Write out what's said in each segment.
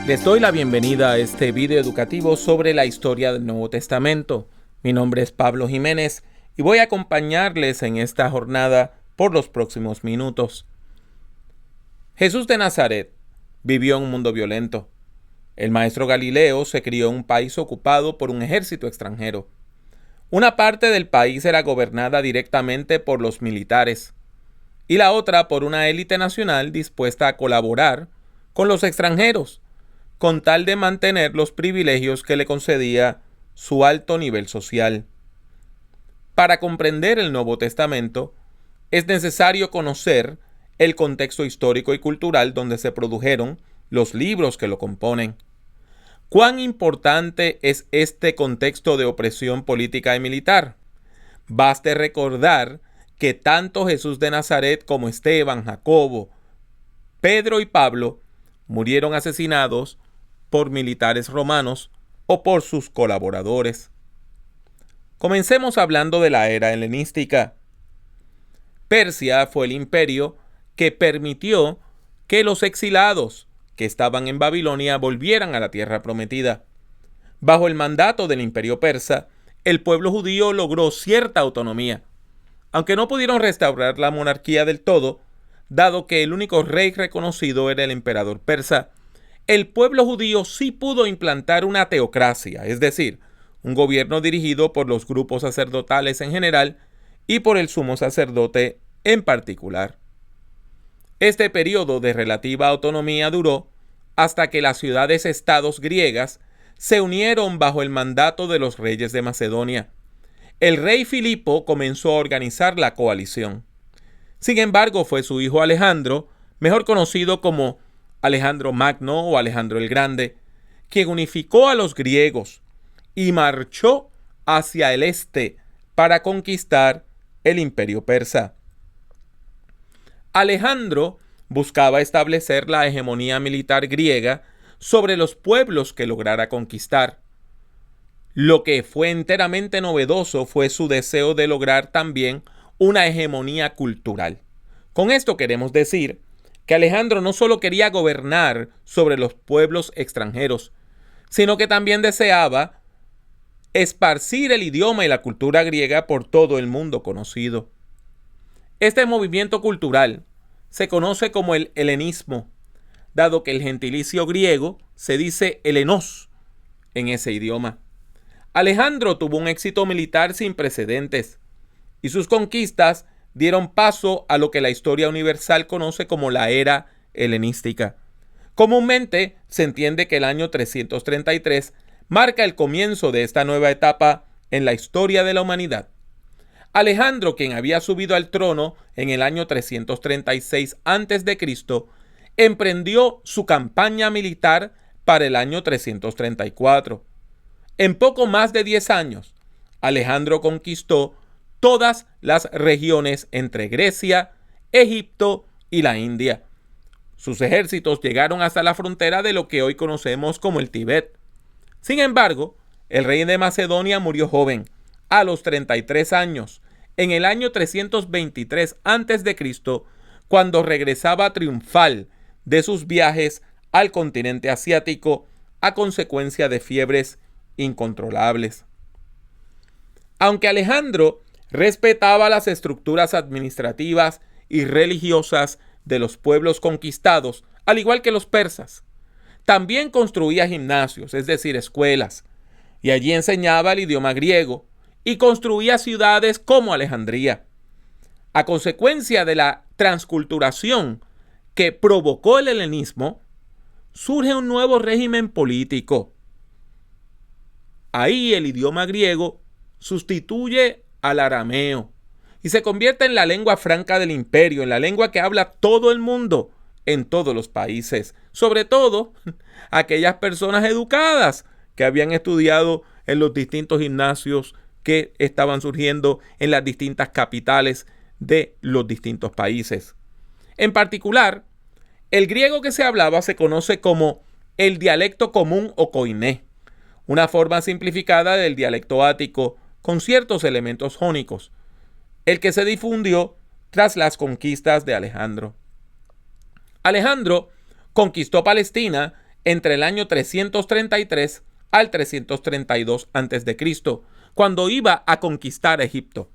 Les doy la bienvenida a este video educativo sobre la historia del Nuevo Testamento. Mi nombre es Pablo Jiménez y voy a acompañarles en esta jornada por los próximos minutos. Jesús de Nazaret vivió en un mundo violento. El maestro Galileo se crió en un país ocupado por un ejército extranjero. Una parte del país era gobernada directamente por los militares y la otra por una élite nacional dispuesta a colaborar con los extranjeros, con tal de mantener los privilegios que le concedía su alto nivel social. Para comprender el Nuevo Testamento, es necesario conocer el contexto histórico y cultural donde se produjeron los libros que lo componen. ¿Cuán importante es este contexto de opresión política y militar? Baste recordar que tanto Jesús de Nazaret como Esteban, Jacobo, Pedro y Pablo murieron asesinados por militares romanos o por sus colaboradores. Comencemos hablando de la era helenística. Persia fue el imperio que permitió que los exilados que estaban en Babilonia volvieran a la tierra prometida. Bajo el mandato del imperio persa, el pueblo judío logró cierta autonomía, aunque no pudieron restaurar la monarquía del todo, dado que el único rey reconocido era el emperador persa. El pueblo judío sí pudo implantar una teocracia, es decir, un gobierno dirigido por los grupos sacerdotales en general y por el sumo sacerdote en particular. Este periodo de relativa autonomía duró hasta que las ciudades-estados griegas se unieron bajo el mandato de los reyes de Macedonia. El rey Filipo comenzó a organizar la coalición. Sin embargo, fue su hijo Alejandro, mejor conocido como Alejandro Magno o Alejandro el Grande, quien unificó a los griegos y marchó hacia el este para conquistar el imperio persa. Alejandro buscaba establecer la hegemonía militar griega sobre los pueblos que lograra conquistar. Lo que fue enteramente novedoso fue su deseo de lograr también una hegemonía cultural. Con esto queremos decir que Alejandro no solo quería gobernar sobre los pueblos extranjeros, sino que también deseaba esparcir el idioma y la cultura griega por todo el mundo conocido. Este movimiento cultural se conoce como el helenismo, dado que el gentilicio griego se dice helenos en ese idioma. Alejandro tuvo un éxito militar sin precedentes y sus conquistas dieron paso a lo que la historia universal conoce como la era helenística. Comúnmente se entiende que el año 333 marca el comienzo de esta nueva etapa en la historia de la humanidad. Alejandro, quien había subido al trono en el año 336 a.C., emprendió su campaña militar para el año 334. En poco más de 10 años, Alejandro conquistó todas las regiones entre Grecia, Egipto y la India. Sus ejércitos llegaron hasta la frontera de lo que hoy conocemos como el Tíbet. Sin embargo, el rey de Macedonia murió joven, a los 33 años, en el año 323 a.C., cuando regresaba triunfal de sus viajes al continente asiático a consecuencia de fiebres incontrolables. Aunque Alejandro respetaba las estructuras administrativas y religiosas de los pueblos conquistados, al igual que los persas, también construía gimnasios, es decir, escuelas, y allí enseñaba el idioma griego y construía ciudades como Alejandría. A consecuencia de la transculturación que provocó el helenismo, surge un nuevo régimen político. Ahí el idioma griego sustituye al arameo y se convierte en la lengua franca del imperio, en la lengua que habla todo el mundo en todos los países, sobre todo aquellas personas educadas que habían estudiado en los distintos gimnasios que estaban surgiendo en las distintas capitales de los distintos países. En particular, el griego que se hablaba se conoce como el dialecto común o koiné, una forma simplificada del dialecto ático con ciertos elementos jónicos, el que se difundió tras las conquistas de Alejandro. Alejandro conquistó Palestina entre el año 333 al 332 a.C., cuando iba a conquistar Egipto.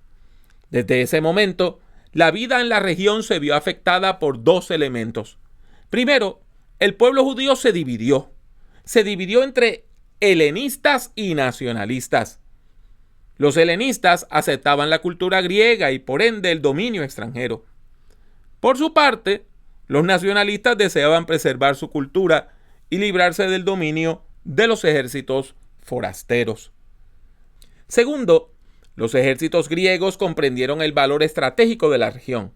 Desde ese momento, la vida en la región se vio afectada por dos elementos. Primero, el pueblo judío se dividió. Se dividió entre helenistas y nacionalistas. Los helenistas aceptaban la cultura griega y por ende el dominio extranjero. Por su parte, los nacionalistas deseaban preservar su cultura y librarse del dominio de los ejércitos forasteros. Segundo, los ejércitos griegos comprendieron el valor estratégico de la región.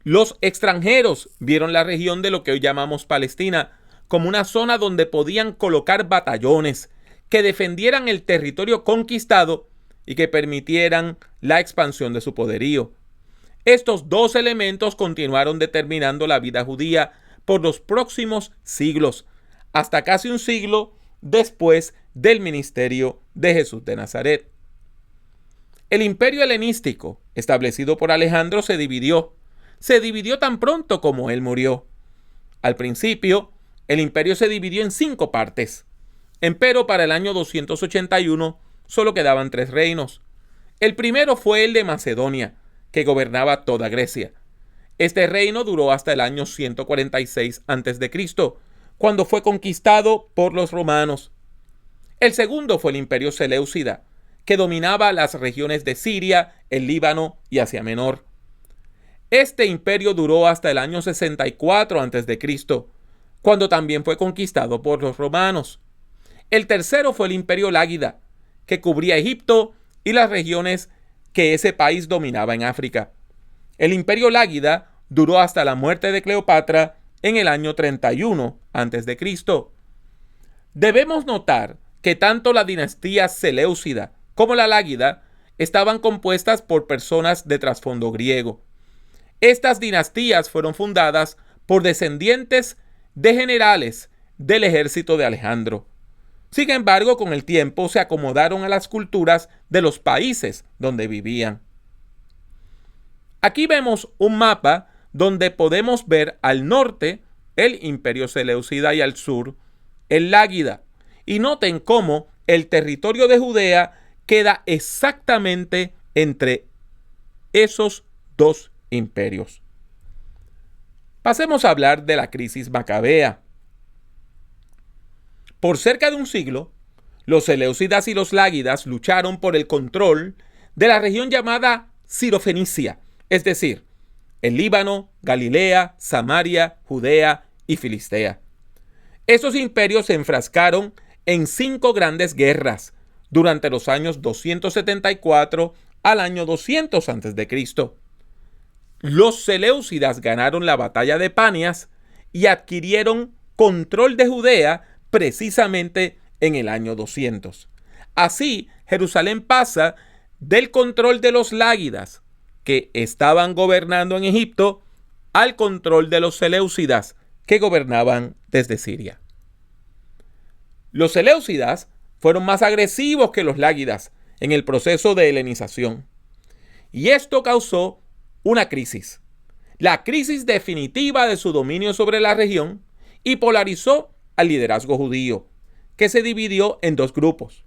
Los extranjeros vieron la región de lo que hoy llamamos Palestina como una zona donde podían colocar batallones que defendieran el territorio conquistado y que permitieran la expansión de su poderío. Estos dos elementos continuaron determinando la vida judía por los próximos siglos, hasta casi un siglo después del ministerio de Jesús de Nazaret. El imperio helenístico, establecido por Alejandro, se dividió tan pronto como él murió. Al principio, el imperio se dividió en 5 partes. Empero, para el año 281, solo quedaban 3 reinos. El primero fue el de Macedonia, que gobernaba toda Grecia. Este reino duró hasta el año 146 a.C., cuando fue conquistado por los romanos. El segundo fue el imperio seleucida, que dominaba las regiones de Siria, el Líbano y Asia Menor. Este imperio duró hasta el año 64 a.C., cuando también fue conquistado por los romanos. El tercero fue el imperio lágida, que cubría Egipto y las regiones que ese país dominaba en África. El imperio lágida duró hasta la muerte de Cleopatra en el año 31 a.C. Debemos notar que tanto la dinastía seleucida como la lágida estaban compuestas por personas de trasfondo griego. Estas dinastías fueron fundadas por descendientes de generales del ejército de Alejandro. Sin embargo, con el tiempo se acomodaron a las culturas de los países donde vivían. Aquí vemos un mapa donde podemos ver al norte el imperio seleucida y al sur el lágida. Y noten cómo el territorio de Judea queda exactamente entre esos dos imperios. Pasemos a hablar de la crisis macabea. Por cerca de un siglo, los seleucidas y los lágidas lucharon por el control de la región llamada Sirofenicia, es decir, el Líbano, Galilea, Samaria, Judea y Filistea. Estos imperios se enfrascaron en 5 grandes guerras durante los años 274 al año 200 a.C. Los seleucidas ganaron la batalla de Panias y adquirieron control de Judea precisamente en el año 200. Así, Jerusalén pasa del control de los lágidas, que estaban gobernando en Egipto, al control de los seleucidas, que gobernaban desde Siria. Los seleucidas fueron más agresivos que los lágidas en el proceso de helenización. Y esto causó una crisis, la crisis definitiva de su dominio sobre la región, y polarizó al liderazgo judío, que se dividió en 2 grupos.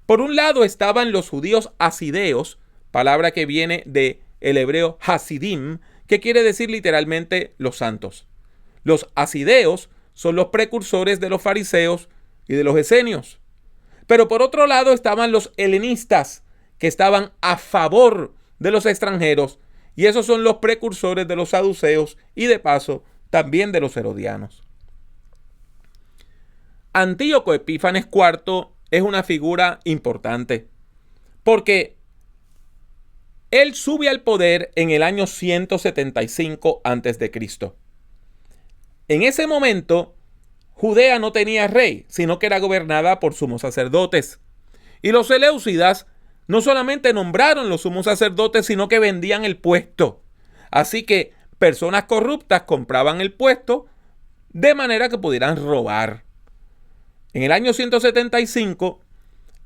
Por un lado estaban los judíos hasideos, palabra que viene del hebreo hasidim, que quiere decir literalmente los santos. Los hasideos son los precursores de los fariseos y de los esenios. Pero por otro lado estaban los helenistas, que estaban a favor de los extranjeros, y esos son los precursores de los saduceos y de paso también de los herodianos. Antíoco Epífanes IV es una figura importante porque él sube al poder en el año 175 a.C. En ese momento, Judea no tenía rey, sino que era gobernada por sumos sacerdotes. Y los seleucidas no solamente nombraron los sumos sacerdotes, sino que vendían el puesto. Así que personas corruptas compraban el puesto de manera que pudieran robar. En el año 175,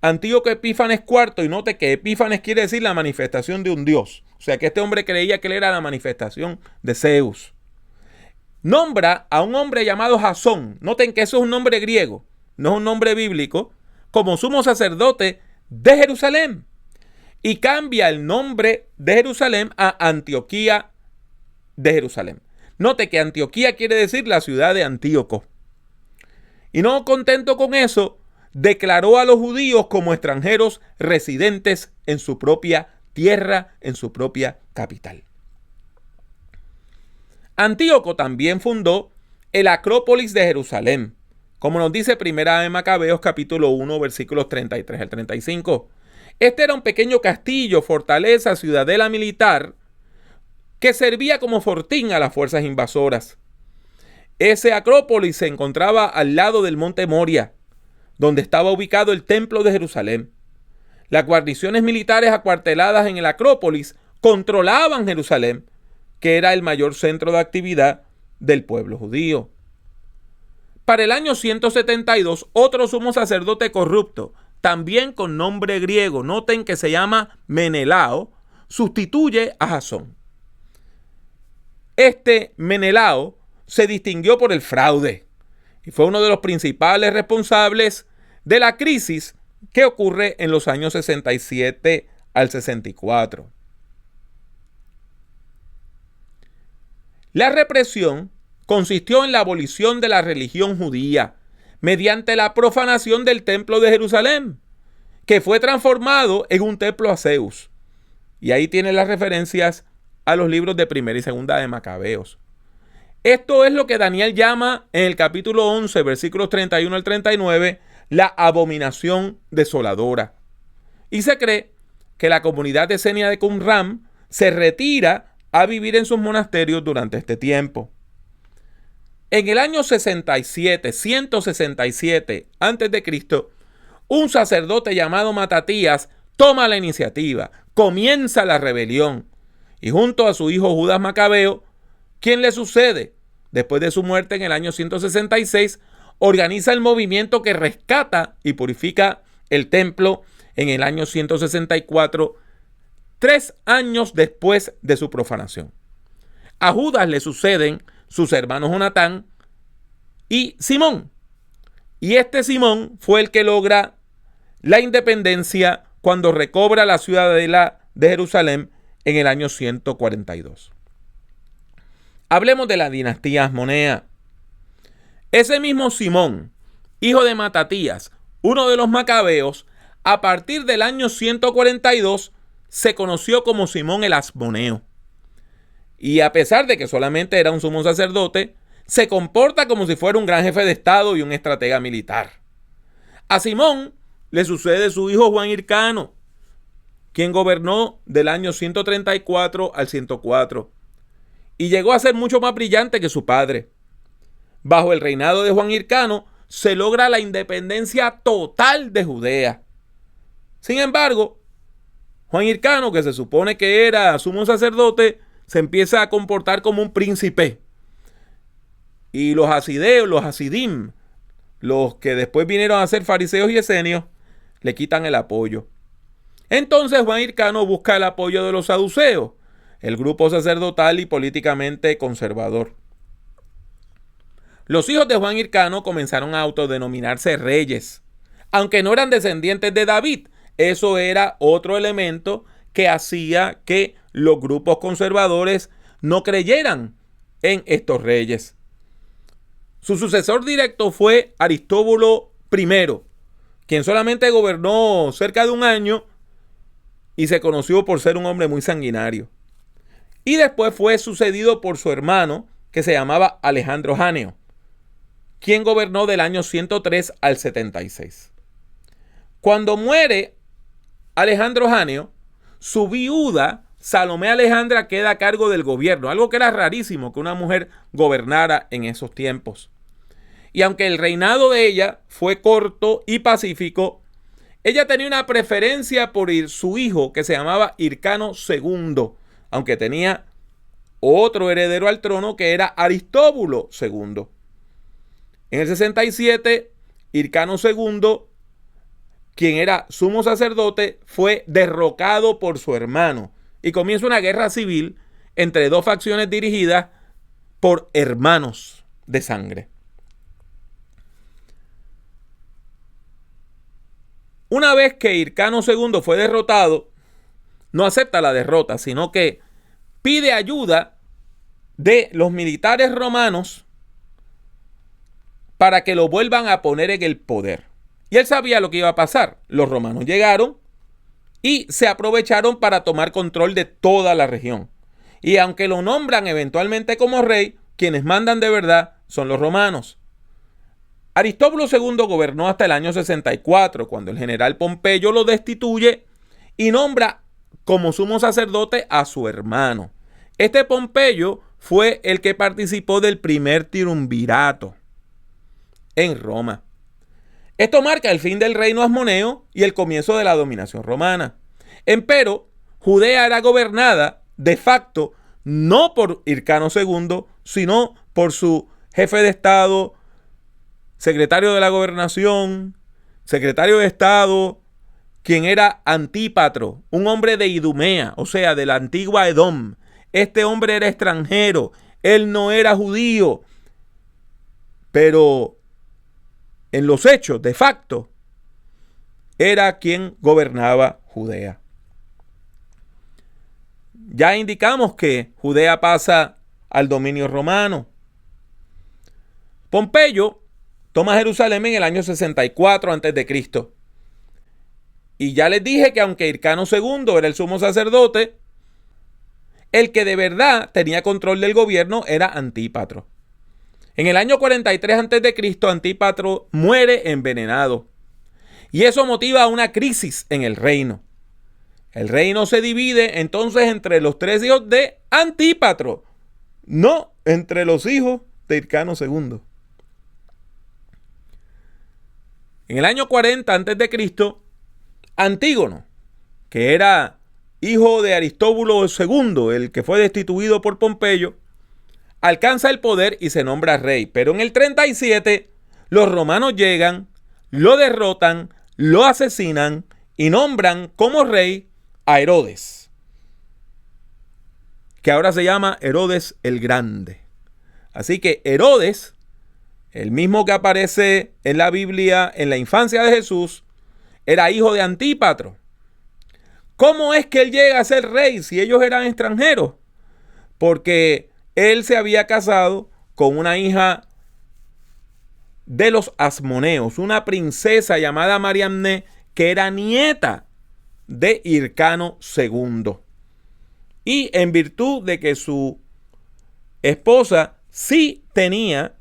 Antíoco Epífanes IV, y note que Epífanes quiere decir la manifestación de un dios. O sea que este hombre creía que él era la manifestación de Zeus. nombra a un hombre llamado Jasón. Noten que eso es un nombre griego, no es un nombre bíblico, como sumo sacerdote de Jerusalén. Y cambia el nombre de Jerusalén a Antioquía de Jerusalén. Note que Antioquía quiere decir la ciudad de Antíoco. Y no contento con eso, declaró a los judíos como extranjeros residentes en su propia tierra, en su propia capital. Antíoco también fundó el Acrópolis de Jerusalén, como nos dice Primera de Macabeos capítulo 1 versículos 33 al 35. Este era un pequeño castillo, fortaleza, ciudadela militar que servía como fortín a las fuerzas invasoras. Ese Acrópolis se encontraba al lado del monte Moria, donde estaba ubicado el templo de Jerusalén. Las guarniciones militares acuarteladas en el Acrópolis controlaban Jerusalén, que era el mayor centro de actividad del pueblo judío. Para el año 172, otro sumo sacerdote corrupto, también con nombre griego, noten que se llama Menelao, sustituye a Jasón. Este Menelao se distinguió por el fraude y fue uno de los principales responsables de la crisis que ocurre en los años 67 al 64. La represión consistió en la abolición de la religión judía mediante la profanación del templo de Jerusalén, que fue transformado en un templo a Zeus. Y ahí tiene las referencias a los libros de Primera y Segunda de Macabeos. Esto es lo que Daniel llama en el capítulo 11, versículos 31 al 39, la abominación desoladora. Y se cree que la comunidad de Senia de Qumran se retira a vivir en sus monasterios durante este tiempo. En el año 167 a.C., un sacerdote llamado Matatías toma la iniciativa, comienza la rebelión, y junto a su hijo Judas Macabeo, quien le sucede después de su muerte en el año 166, organiza el movimiento que rescata y purifica el templo en el año 164, 3 años después de su profanación. A Judas le suceden sus hermanos Jonatán y Simón. Y este Simón fue el que logra la independencia cuando recobra la ciudadela de Jerusalén en el año 142. Hablemos de la dinastía Asmonea. Ese mismo Simón, hijo de Matatías, uno de los macabeos, a partir del año 142 se conoció como Simón el Asmoneo. Y a pesar de que solamente era un sumo sacerdote, se comporta como si fuera un gran jefe de estado y un estratega militar. A Simón le sucede su hijo Juan Hircano, quien gobernó del año 134 al 104 y llegó a ser mucho más brillante que su padre. Bajo el reinado de Juan Hircano se logra la independencia total de Judea. Sin embargo, Juan Hircano, que se supone que era sumo sacerdote, se empieza a comportar como un príncipe. Y los hasideos, los hasidim, los que después vinieron a ser fariseos y esenios, le quitan el apoyo. Entonces Juan Hircano busca el apoyo de los saduceos, el grupo sacerdotal y políticamente conservador. Los hijos de Juan Hircano comenzaron a autodenominarse reyes, aunque no eran descendientes de David. Eso era otro elemento que hacía que los grupos conservadores no creyeran en estos reyes. Su sucesor directo fue Aristóbulo I, quien solamente gobernó cerca de un año y se conoció por ser un hombre muy sanguinario. Y después fue sucedido por su hermano, que se llamaba Alejandro Janeo, quien gobernó del año 103 al 76. Cuando muere Alejandro Janeo, su viuda Salomé Alejandra queda a cargo del gobierno, algo que era rarísimo que una mujer gobernara en esos tiempos. Y aunque el reinado de ella fue corto y pacífico, ella tenía una preferencia por su hijo, que se llamaba Hircano II, aunque tenía otro heredero al trono que era Aristóbulo II. En el 67, Hircano II, quien era sumo sacerdote, fue derrocado por su hermano y comienza una guerra civil entre dos facciones dirigidas por hermanos de sangre. Una vez que Hircano II fue derrotado, no acepta la derrota, sino que pide ayuda de los militares romanos para que lo vuelvan a poner en el poder. Y él sabía lo que iba a pasar. Los romanos llegaron y se aprovecharon para tomar control de toda la región. Y aunque lo nombran eventualmente como rey, quienes mandan de verdad son los romanos. Aristóbulo II gobernó hasta el año 64, cuando el general Pompeyo lo destituye y nombra como sumo sacerdote a su hermano. Este Pompeyo fue el que participó del primer triunvirato en Roma. Esto marca el fin del reino asmoneo y el comienzo de la dominación romana. Empero, Judea era gobernada de facto no por Hircano II, sino por su jefe de Estado, secretario de la gobernación, secretario de Estado, quien era Antípatro, un hombre de Idumea, o sea, de la antigua Edom. Este hombre era extranjero, él no era judío, pero en los hechos, de facto, era quien gobernaba Judea. Ya indicamos que Judea pasa al dominio romano. Pompeyo toma Jerusalén en el año 64 a.C. Y ya les dije que aunque Hircano II era el sumo sacerdote, el que de verdad tenía control del gobierno era Antípatro. En el año 43 a.C., Antípatro muere envenenado. Y eso motiva una crisis en el reino. El reino se divide entonces entre los 3 hijos de Antípatro, no entre los hijos de Hircano II. En el año 40 a.C., Antígono, que era hijo de Aristóbulo II, el que fue destituido por Pompeyo, alcanza el poder y se nombra rey. Pero en el 37, los romanos llegan, lo derrotan, lo asesinan y nombran como rey a Herodes, que ahora se llama Herodes el Grande. Así que Herodes, el mismo que aparece en la Biblia en la infancia de Jesús, era hijo de Antípatro. ¿Cómo es que él llega a ser rey si ellos eran extranjeros? Porque él se había casado con una hija de los asmoneos, una princesa llamada Mariamne, que era nieta de Hircano II. Y en virtud de que su esposa sí tenía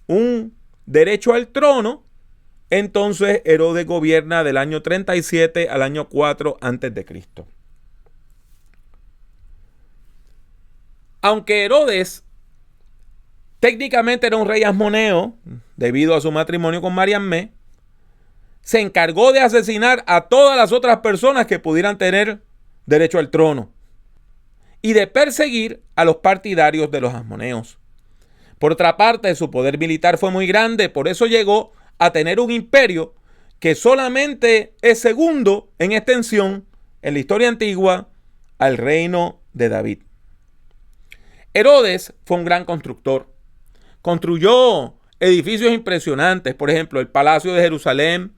un derecho al trono, entonces Herodes gobierna del año 37 al año 4 a.C. Aunque Herodes técnicamente era un rey asmoneo, debido a su matrimonio con Mariamne, se encargó de asesinar a todas las otras personas que pudieran tener derecho al trono y de perseguir a los partidarios de los asmoneos. Por otra parte, su poder militar fue muy grande, por eso llegó a tener un imperio que solamente es segundo en extensión en la historia antigua al reino de David. Herodes fue un gran constructor. Construyó edificios impresionantes, por ejemplo, el Palacio de Jerusalén,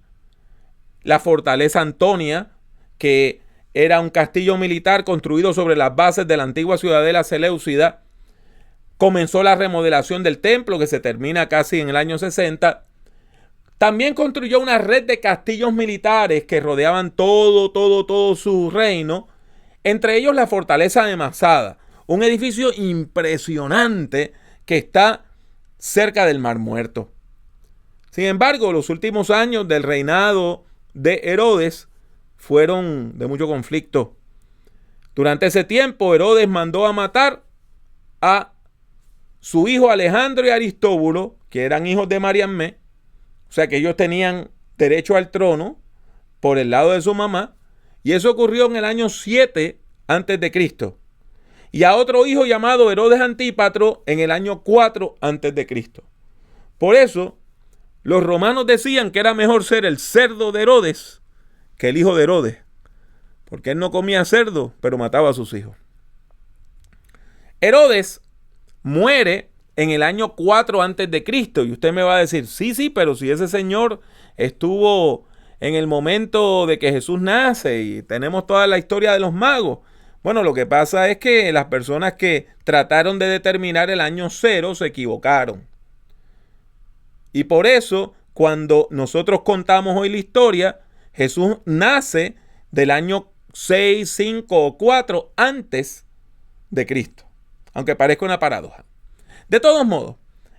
la Fortaleza Antonia, que era un castillo militar construido sobre las bases de la antigua ciudadela seleucida. Comenzó la remodelación del templo, que se termina casi en el año 60. También construyó una red de castillos militares que rodeaban todo su reino, entre ellos la Fortaleza de Masada, un edificio impresionante que está cerca del Mar Muerto. Sin embargo, los últimos años del reinado de Herodes fueron de mucho conflicto. Durante ese tiempo, Herodes mandó a matar a su hijo Alejandro y Aristóbulo, que eran hijos de Mariamne, o sea que ellos tenían derecho al trono por el lado de su mamá, y eso ocurrió en el año 7 a.C. Y a otro hijo llamado Herodes Antípatro en el año 4 a.C. Por eso, los romanos decían que era mejor ser el cerdo de Herodes que el hijo de Herodes, porque él no comía cerdo, pero mataba a sus hijos. Herodes muere en el año 4 antes de Cristo. Y usted me va a decir, sí, pero si ese señor estuvo en el momento de que Jesús nace y tenemos toda la historia de los magos. Bueno, lo que pasa es que las personas que trataron de determinar el año 0 se equivocaron. Y por eso, cuando nosotros contamos hoy la historia, Jesús nace del año 6, 5 o 4 antes de Cristo. Aunque parezca una paradoja. De todos modos,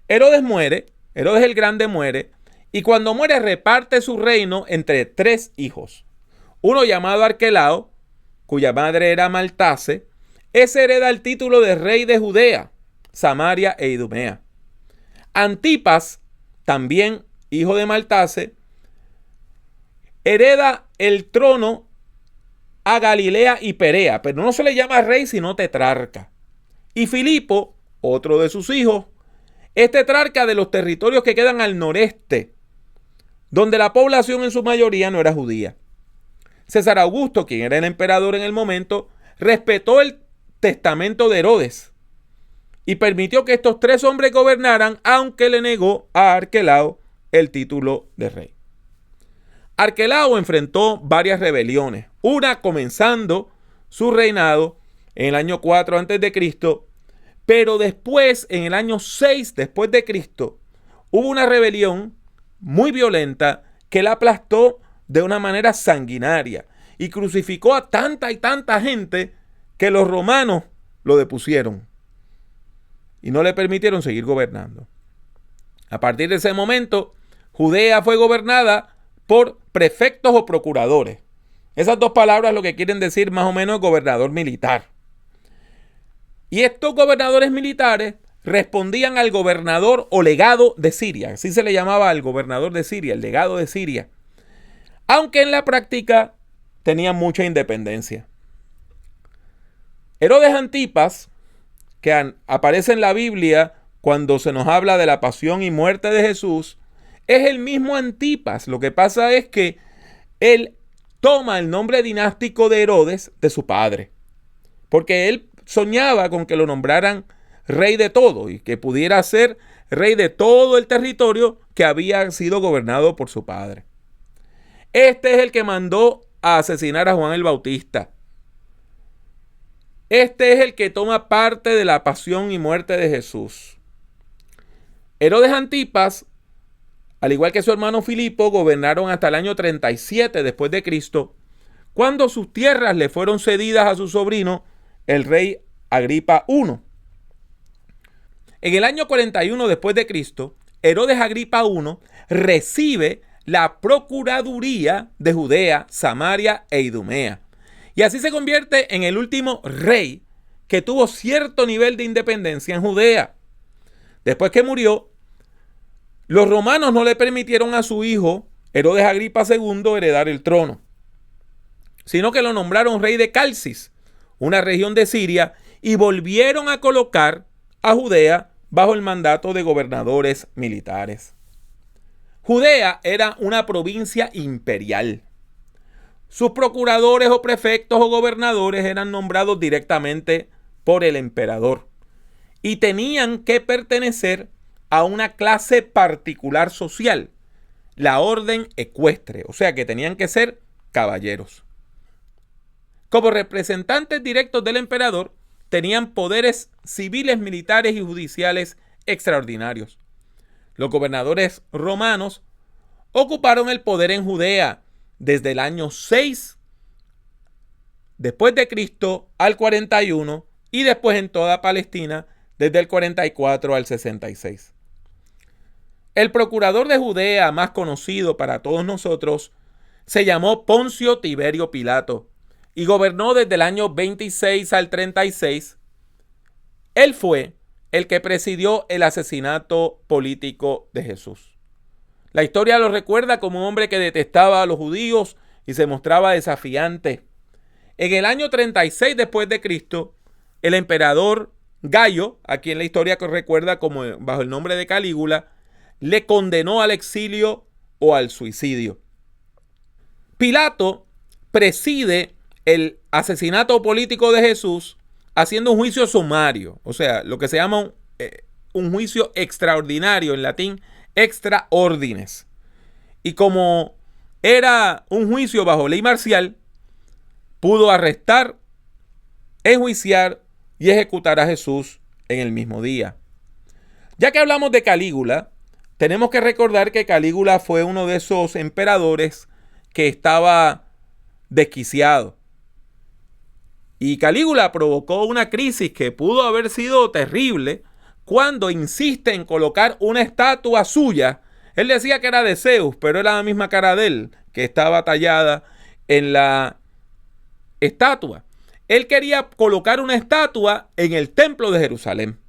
Herodes muere, Herodes el Grande muere, y cuando muere reparte su reino entre 3 hijos. Uno llamado Arquelao, cuya madre era Maltase, ese hereda el título de rey de Judea, Samaria e Idumea. Antipas, también hijo de Maltase, hereda el trono a Galilea y Perea, pero no se le llama rey sino tetrarca. Y Filipo, otro de sus hijos, es tetrarca de los territorios que quedan al noreste, donde la población en su mayoría no era judía. César Augusto, quien era el emperador en el momento, respetó el testamento de Herodes y permitió que estos 3 hombres gobernaran, aunque le negó a Arquelao el título de rey. Arquelao enfrentó varias rebeliones, una comenzando su reinado en el año 4 a.C., pero después, en el año 6 después de Cristo, hubo una rebelión muy violenta que la aplastó de una manera sanguinaria y crucificó a tanta y tanta gente que los romanos lo depusieron y no le permitieron seguir gobernando. A partir de ese momento, Judea fue gobernada por prefectos o procuradores. Esas 2 palabras lo que quieren decir más o menos gobernador militar. Y estos gobernadores militares respondían al gobernador o legado de Siria. Así se le llamaba al gobernador de Siria, el legado de Siria. Aunque en la práctica tenían mucha independencia. Herodes Antipas, que aparece en la Biblia cuando se nos habla de la pasión y muerte de Jesús, es el mismo Antipas. Lo que pasa es que él toma el nombre dinástico de Herodes de su padre, porque él soñaba con que lo nombraran rey de todo y que pudiera ser rey de todo el territorio que había sido gobernado por su padre. Este es el que mandó a asesinar a Juan el Bautista. Este es el que toma parte de la pasión y muerte de Jesús. Herodes Antipas, al igual que su hermano Filipo, gobernaron hasta el año 37 después de Cristo, cuando sus tierras le fueron cedidas a su sobrino, el rey Agripa I. En el año 41 después de Cristo, Herodes Agripa I recibe la procuraduría de Judea, Samaria e Idumea. Y así se convierte en el último rey que tuvo cierto nivel de independencia en Judea. Después que murió, los romanos no le permitieron a su hijo, Herodes Agripa II, heredar el trono, sino que lo nombraron rey de Calcis, una región de Siria, y volvieron a colocar a Judea bajo el mandato de gobernadores militares. Judea era una provincia imperial. Sus procuradores o prefectos o gobernadores eran nombrados directamente por el emperador y tenían que pertenecer a una clase particular social, la orden ecuestre, o sea que tenían que ser caballeros. Como representantes directos del emperador, tenían poderes civiles, militares y judiciales extraordinarios. Los gobernadores romanos ocuparon el poder en Judea desde el año 6 después de Cristo al 41 y después en toda Palestina desde el 44 al 66. El procurador de Judea más conocido para todos nosotros se llamó Poncio Tiberio Pilato y gobernó desde el año 26 al 36. Él fue el que presidió el asesinato político de Jesús. La historia lo recuerda como un hombre que detestaba a los judíos y se mostraba desafiante. En el año 36 después de Cristo, el emperador Gallo, a quien la historia recuerda como bajo el nombre de Calígula, le condenó al exilio o al suicidio. Pilato preside el asesinato político de Jesús haciendo un juicio sumario, o sea, lo que se llama un juicio extraordinario, en latín, extra ordines. Y como era un juicio bajo ley marcial, pudo arrestar, enjuiciar y ejecutar a Jesús en el mismo día. Ya que hablamos de Calígula, tenemos que recordar que Calígula fue uno de esos emperadores que estaba desquiciado. Y Calígula provocó una crisis que pudo haber sido terrible cuando insiste en colocar una estatua suya. Él decía que era de Zeus, pero era la misma cara de él que estaba tallada en la estatua. Él quería colocar una estatua en el templo de Jerusalén.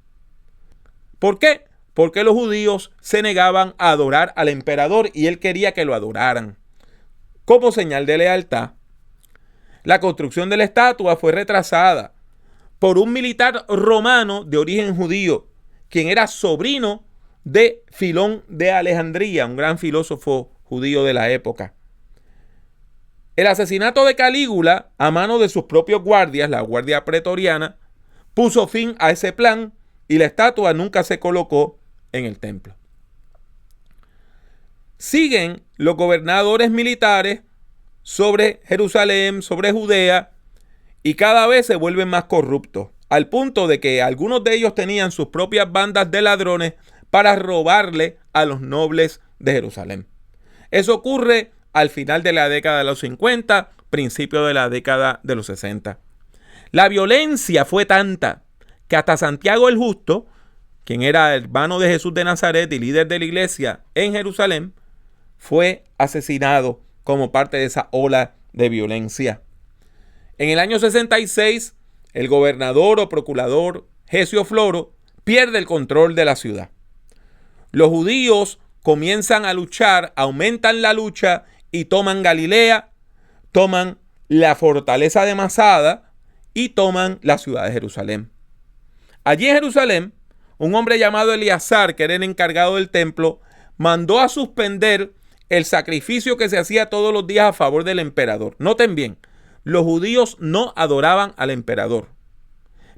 ¿Por qué? Porque los judíos se negaban a adorar al emperador y él quería que lo adoraran. Como señal de lealtad, la construcción de la estatua fue retrasada por un militar romano de origen judío, quien era sobrino de Filón de Alejandría, un gran filósofo judío de la época. El asesinato de Calígula a mano de sus propios guardias, la guardia pretoriana, puso fin a ese plan y la estatua nunca se colocó en el templo. Siguen los gobernadores militares sobre Jerusalén, sobre Judea, y cada vez se vuelven más corruptos, al punto de que algunos de ellos tenían sus propias bandas de ladrones para robarle a los nobles de Jerusalén. Eso ocurre al final de la década de los 50, principio de la década de los 60. La violencia fue tanta que hasta Santiago el Justo, quien era hermano de Jesús de Nazaret y líder de la iglesia en Jerusalén, fue asesinado como parte de esa ola de violencia. En el año 66, el gobernador o procurador Gesio Floro pierde el control de la ciudad. Los judíos comienzan a luchar, aumentan la lucha y toman Galilea, toman la fortaleza de Masada y toman la ciudad de Jerusalén. Allí en Jerusalén, un hombre llamado Eleazar, que era el encargado del templo, mandó a suspender el sacrificio que se hacía todos los días a favor del emperador. Noten bien, los judíos no adoraban al emperador,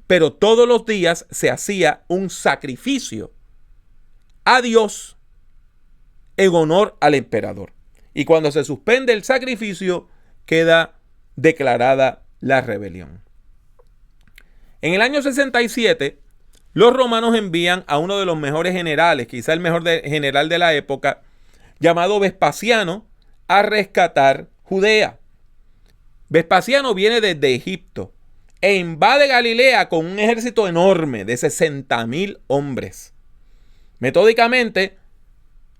pero todos los días se hacía un sacrificio a Dios en honor al emperador. Y cuando se suspende el sacrificio, queda declarada la rebelión. En el año 67, los romanos envían a uno de los mejores generales, quizá el mejor general de la época, llamado Vespasiano, a rescatar Judea. Vespasiano viene desde Egipto e invade Galilea con un ejército enorme de 60,000 hombres. Metódicamente,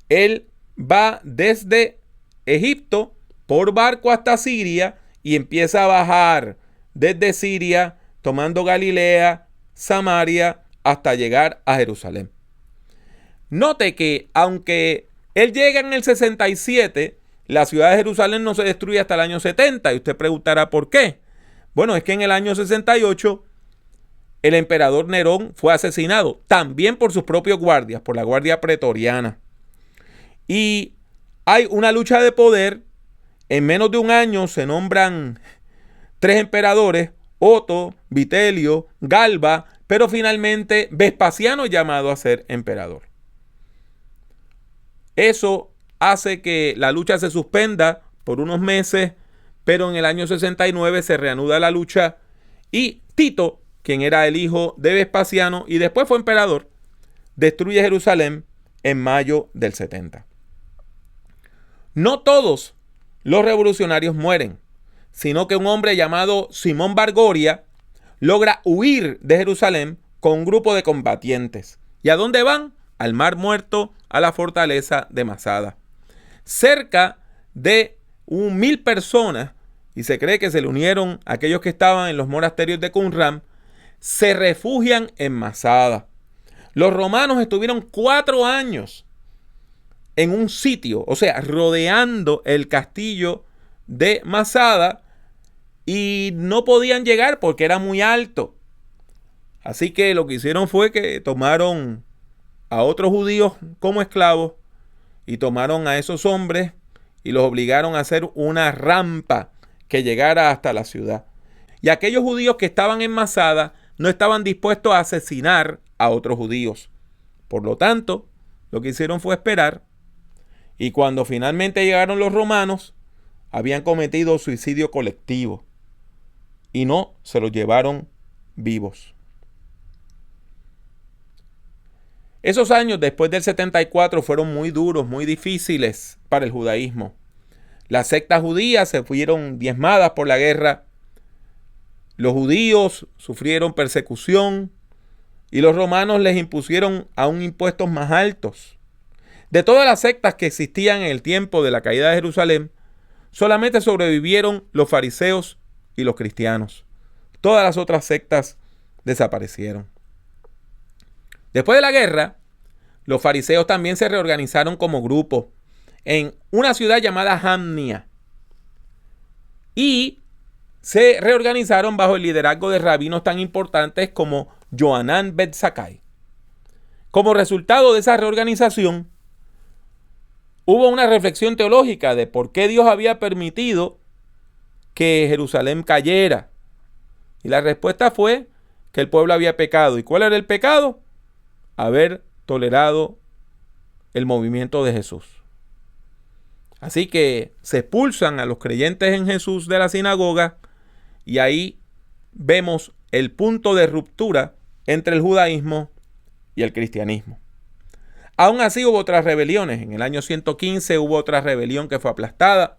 él va desde Egipto por barco hasta Siria y empieza a bajar desde Siria, tomando Galilea, Samaria, hasta llegar a Jerusalén. Note que aunque él llega en el 67, la ciudad de Jerusalén no se destruye hasta el año 70. Y usted preguntará ¿por qué? Bueno, es que en el año 68 el emperador Nerón fue asesinado, también por sus propios guardias, por la guardia pretoriana. Y hay una lucha de poder. En menos de un año se nombran 3 emperadores: Otto, Vitelio, Galba, pero finalmente Vespasiano es llamado a ser emperador. Eso hace que la lucha se suspenda por unos meses, pero en el año 69 se reanuda la lucha y Tito, quien era el hijo de Vespasiano y después fue emperador, destruye Jerusalén en mayo del 70. No todos los revolucionarios mueren, sino que un hombre llamado Simón Bargoria logra huir de Jerusalén con un grupo de combatientes. ¿Y a dónde van? Al Mar Muerto, a la fortaleza de Masada. Cerca de 1,000 personas, y se cree que se le unieron a aquellos que estaban en los monasterios de Qumran, se refugian en Masada. Los romanos estuvieron 4 años en un sitio, o sea, rodeando el castillo de Masada, y no podían llegar porque era muy alto. Así que lo que hicieron fue que tomaron a otros judíos como esclavos y tomaron a esos hombres y los obligaron a hacer una rampa que llegara hasta la ciudad. Y aquellos judíos que estaban en Masada no estaban dispuestos a asesinar a otros judíos. Por lo tanto, lo que hicieron fue esperar, y cuando finalmente llegaron los romanos, habían cometido suicidio colectivo y no se los llevaron vivos. Esos años después del 74 fueron muy duros, muy difíciles para el judaísmo. Las sectas judías se fueron diezmadas por la guerra. Los judíos sufrieron persecución y los romanos les impusieron aún impuestos más altos. De todas las sectas que existían en el tiempo de la caída de Jerusalén, solamente sobrevivieron los fariseos y los cristianos. Todas las otras sectas desaparecieron. Después de la guerra, los fariseos también se reorganizaron como grupo en una ciudad llamada Jamnia y se reorganizaron bajo el liderazgo de rabinos tan importantes como Johanán ben Zakkai. Como resultado de esa reorganización, hubo una reflexión teológica de por qué Dios había permitido que Jerusalén cayera. Y la respuesta fue que el pueblo había pecado. ¿Y cuál era el pecado? Haber tolerado el movimiento de Jesús. Así que se expulsan a los creyentes en Jesús de la sinagoga y ahí vemos el punto de ruptura entre el judaísmo y el cristianismo. Aún así hubo otras rebeliones. En el año 115 hubo otra rebelión que fue aplastada.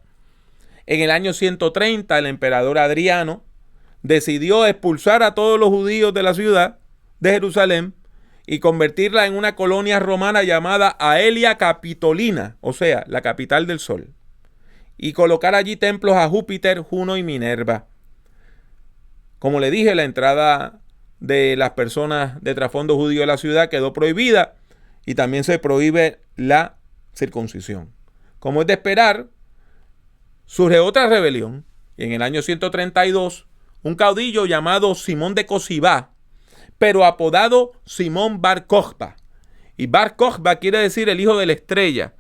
En el año 130 el emperador Adriano decidió expulsar a todos los judíos de la ciudad de Jerusalén y convertirla en una colonia romana llamada Aelia Capitolina, o sea, la capital del sol, y colocar allí templos a Júpiter, Juno y Minerva. Como le dije, la entrada de las personas de trasfondo judío a la ciudad quedó prohibida y también se prohíbe la circuncisión. Como es de esperar, surge otra rebelión y en el año 132 un caudillo llamado Simón de Cosibá, pero apodado Simón Bar Kokhba. Y Bar Kokhba quiere decir el hijo de la estrella.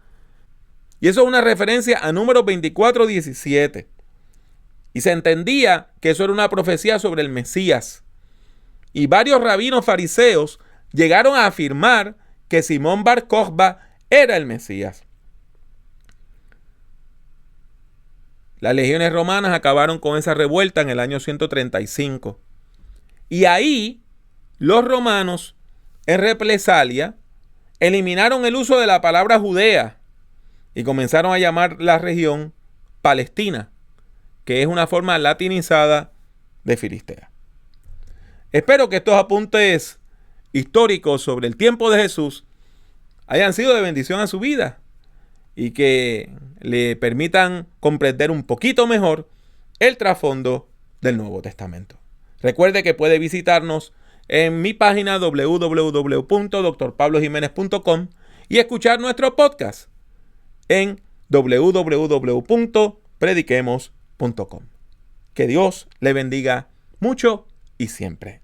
Y eso es una referencia a Números 24:17. Y se entendía que eso era una profecía sobre el Mesías. Y varios rabinos fariseos llegaron a afirmar que Simón Bar Kokhba era el Mesías. Las legiones romanas acabaron con esa revuelta en el año 135. Y ahí los romanos, en represalia, eliminaron el uso de la palabra Judea y comenzaron a llamar la región Palestina, que es una forma latinizada de Filistea. Espero que estos apuntes históricos sobre el tiempo de Jesús hayan sido de bendición a su vida y que le permitan comprender un poquito mejor el trasfondo del Nuevo Testamento. Recuerde que puede visitarnos en mi página www.drpablojimenez.com y escuchar nuestro podcast en www.prediquemos.com. Que Dios le bendiga mucho y siempre.